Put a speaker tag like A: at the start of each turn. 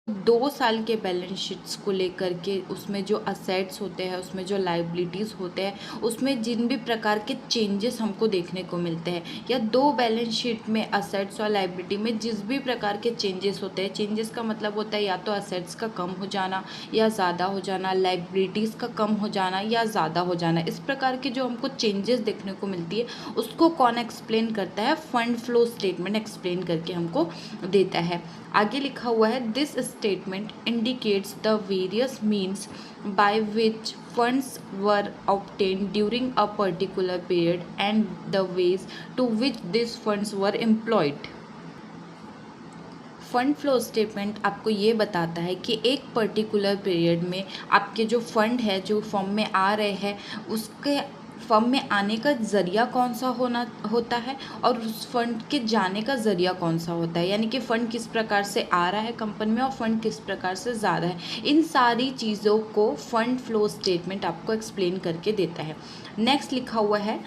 A: 2 साल के balance sheets को लेकर के उसमें जो असेट्स होते हैं, उसमें जो लायबिलिटीज़ होते हैं, उसमें जिन भी प्रकार के चेंजेस हमको देखने को मिलते हैं, या 2 बैलेंस शीट में असेट्स और लायबिलिटी में जिस भी प्रकार के चेंजेस होते हैं, चेंजेस का मतलब होता है या तो असेट्स का कम हो जाना या ज़्यादा हो जाना, लायबिलिटीज़ का कम हो जाना या ज़्यादा हो जाना, इस प्रकार के जो हमको चेंजेस देखने को मिलती है उसको कौन एक्सप्लेन करता है? फंड फ्लो स्टेटमेंट एक्सप्लेन करके हमको देता है। आगे लिखा हुआ है, this statement indicates the various means by which funds were obtained during a particular period and the ways to which this funds were employed. Fund flow statement आपको ये बताता है कि एक पर्टिकुलर पीरियड में आपके जो फंड है, जो फर्म में आ रहे हैं, उसके फर्म में आने का ज़रिया कौन सा होता है और उस फंड के जाने का ज़रिया कौन सा होता है, यानी कि फ़ंड किस प्रकार से आ रहा है कंपनी में और फंड किस प्रकार से जा रहा है। इन सारी चीज़ों को फंड फ्लो स्टेटमेंट आपको एक्सप्लेन करके देता है। नेक्स्ट लिखा हुआ है,